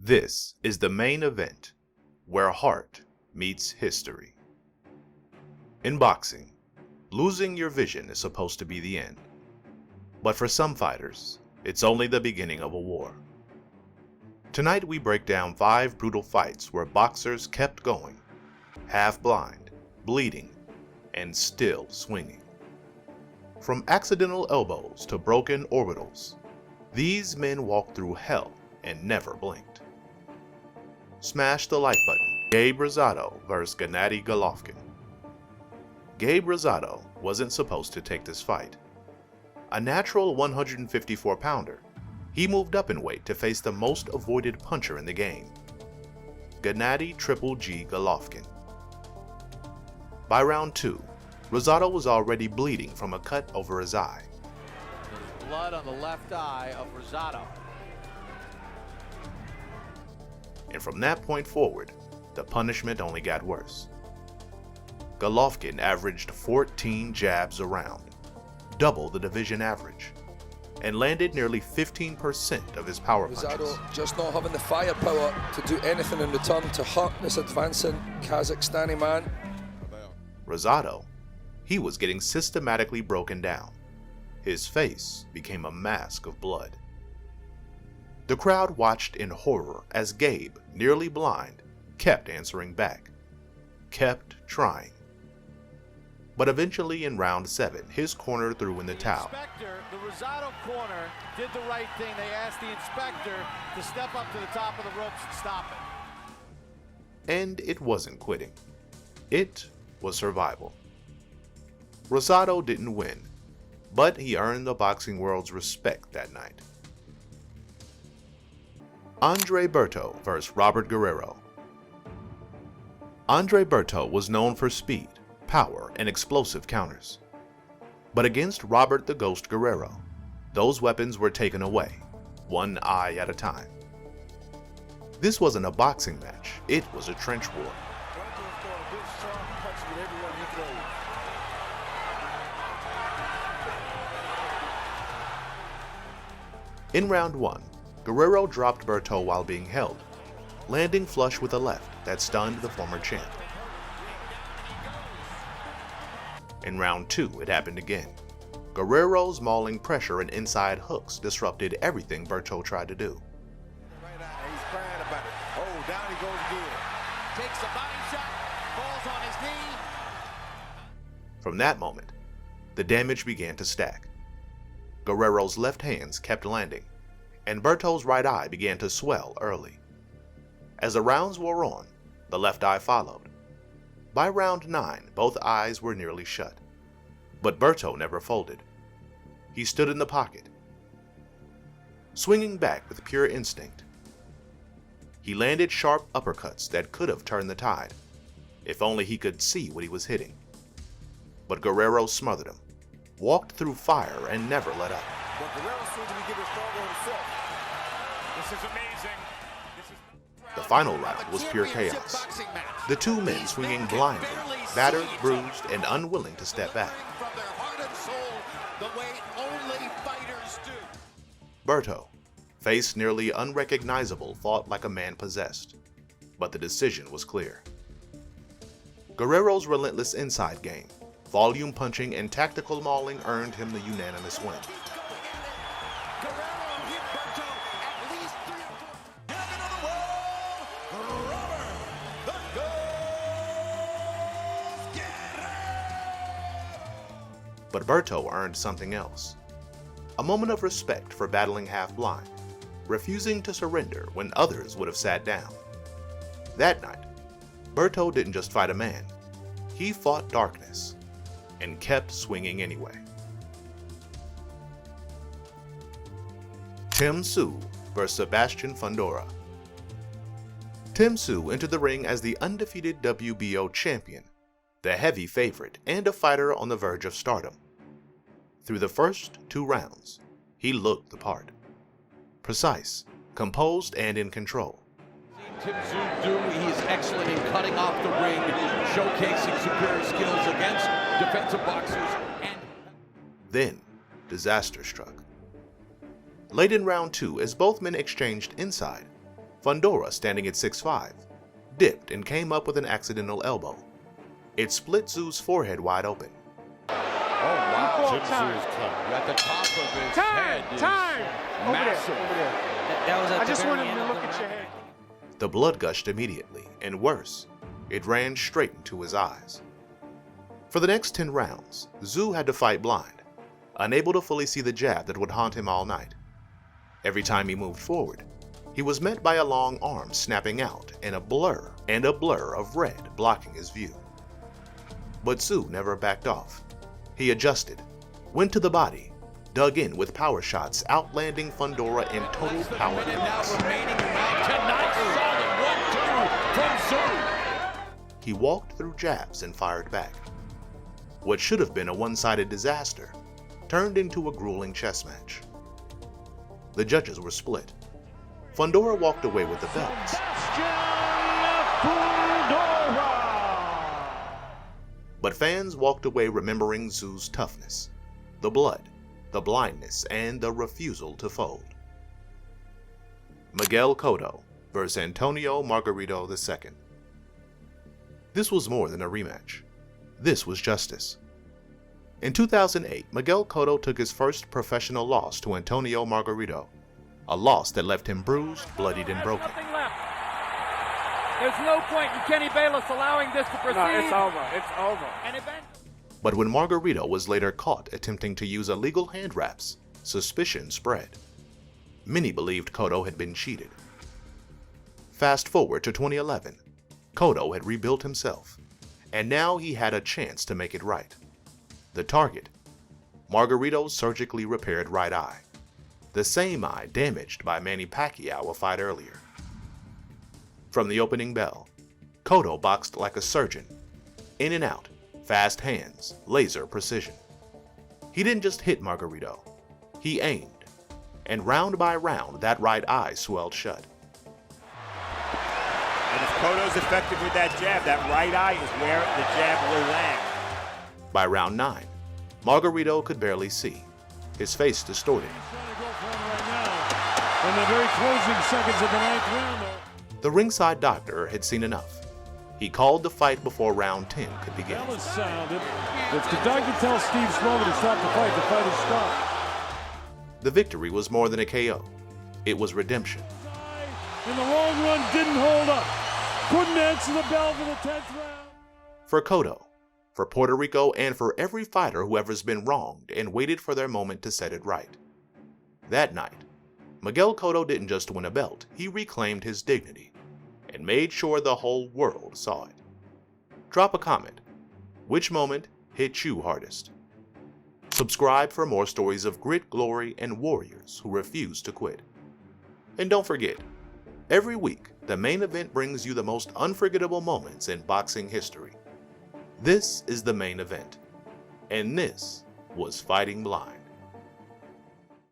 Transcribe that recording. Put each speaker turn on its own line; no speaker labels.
This is the main event, where heart meets history. In boxing, losing your vision is supposed to be the end. But for some fighters, it's only the beginning of a war. Tonight we break down 5 brutal fights where boxers kept going, half blind, bleeding, and still swinging. From accidental elbows to broken orbitals, these men walked through hell and never blinked. Smash the like button. Gabe Rosado vs. Gennady Golovkin. Gabe Rosado wasn't supposed to take this fight. A natural 154-pounder, he moved up in weight to face the most avoided puncher in the game, Gennady Triple G Golovkin. By round 2, Rosado was already bleeding from a cut over his eye.
There's blood on the left eye of Rosado.
And from that point forward, the punishment only got worse. Golovkin averaged 14 jabs a round, double the division average, and landed nearly 15% of his power punches.
Rosado just not having the firepower to do anything in return to hurt this advancing Kazakhstani man.
Rosado, he was getting systematically broken down. His face became a mask of blood. The crowd watched in horror as Gabe, nearly blind, kept answering back, kept trying. But eventually in round 7, his corner threw in the towel.
The Rosado corner did the right thing. They asked the inspector to step up to the top of the ropes and stop it.
And it wasn't quitting. It was survival. Rosado didn't win, but he earned the boxing world's respect that night. Andre Berto vs. Robert Guerrero. Andre Berto was known for speed, power, and explosive counters. But against Robert the Ghost Guerrero, those weapons were taken away, one eye at a time. This wasn't a boxing match, it was a trench war. In round 1, Guerrero dropped Berto while being held, landing flush with a left that stunned the former champ. In round 2, it happened again. Guerrero's mauling pressure and inside hooks disrupted everything Berto tried to do.
He's crying about it. Oh, down he goes again. Takes a body shot, falls on his knee.
From that moment, the damage began to stack. Guerrero's left hands kept landing, and Berto's right eye began to swell early. As the rounds wore on, the left eye followed. By round 9, both eyes were nearly shut. But Berto never folded. He stood in the pocket, swinging back with pure instinct. He landed sharp uppercuts that could have turned the tide, if only he could see what he was hitting. But Guerrero smothered him, walked through fire, and never let up.
But Guerrero seemed to be getting stronger himself. This is amazing.
The final round was pure chaos. The two men swinging blindly, battered, bruised, and unwilling to step back.
From their heart and soul, the way only fighters do.
Berto, face nearly unrecognizable, fought like a man possessed. But the decision was clear. Guerrero's relentless inside game, volume punching, and tactical mauling earned him the unanimous win. But Berto earned something else. A moment of respect for battling half-blind, refusing to surrender when others would have sat down. That night, Berto didn't just fight a man, he fought darkness, and kept swinging anyway. Tim Tszyu vs. Sebastian Fundora. Tim Tszyu entered the ring as the undefeated WBO champion, the heavy favorite, and a fighter on the verge of stardom. Through the first 2 rounds, he looked the part. Precise, composed, and in control.
Tim Tszyu he is excellent in cutting off the ring, showcasing superior skills against defensive boxers.
Then, disaster struck. Late in round 2, as both men exchanged inside, Fundora, standing at 6'5", dipped and came up with an accidental elbow. It split Tszyu's forehead wide open.
Oh, wow. Jim Tszyu is cut. At the top of his head is massive.
Over there.
That was at
I
the
just
very
wanted
end
to
of
look
the
at your
round.
head.
The blood gushed immediately, and worse, it ran straight into his eyes. For the next 10 rounds, Tszyu had to fight blind, unable to fully see the jab that would haunt him all night. Every time he moved forward, he was met by a long arm snapping out and a blur of red blocking his view. But Tszyu never backed off. He adjusted, went to the body, dug in with power shots, outlanding Fundora in total power immense. He walked through jabs and fired back. What should have been a one-sided disaster turned into a grueling chess match. The judges were split. Fundora walked away with the belts. But fans walked away remembering Tszyu's toughness, the blood, the blindness, and the refusal to fold. Miguel Cotto versus Antonio Margarito II. This was more than a rematch. This was justice. In 2008, Miguel Cotto took his first professional loss to Antonio Margarito, a loss that left him bruised, bloodied, and broken.
Nothing left. There's no point in Kenny Bayless allowing this to proceed.
No, it's over. It's over.
And event.
But when Margarito was later caught attempting to use illegal hand wraps, suspicion spread. Many believed Cotto had been cheated. Fast forward to 2011, Cotto had rebuilt himself, and now he had a chance to make it right. The target, Margarito's surgically repaired right eye, the same eye damaged by Manny Pacquiao a fight earlier. From the opening bell, Cotto boxed like a surgeon, in and out, fast hands, laser precision. He didn't just hit Margarito, he aimed, and round by round that right eye swelled shut.
And if Cotto's effective with that jab, that right eye is where the jab will land.
By round 9, Margarito could barely see, his face distorted.
In the very closing seconds of the 9th round.
The ringside doctor had seen enough. He called the fight before round 10 could begin.
Bell is sounded. If the doctor tells Steve Smolder to stop the fight is stopped.
The victory was more than a KO. It was redemption.
And the long run didn't hold up. Couldn't answer the bell for the 10th round.
For Cotto, for Puerto Rico, and for every fighter who ever's been wronged and waited for their moment to set it right. That night, Miguel Cotto didn't just win a belt, he reclaimed his dignity and made sure the whole world saw it. Drop a comment. Which moment hit you hardest? Subscribe for more stories of grit, glory, and warriors who refuse to quit. And don't forget, every week, the main event brings you the most unforgettable moments in boxing history. This is the main event, and this was Fighting Blind.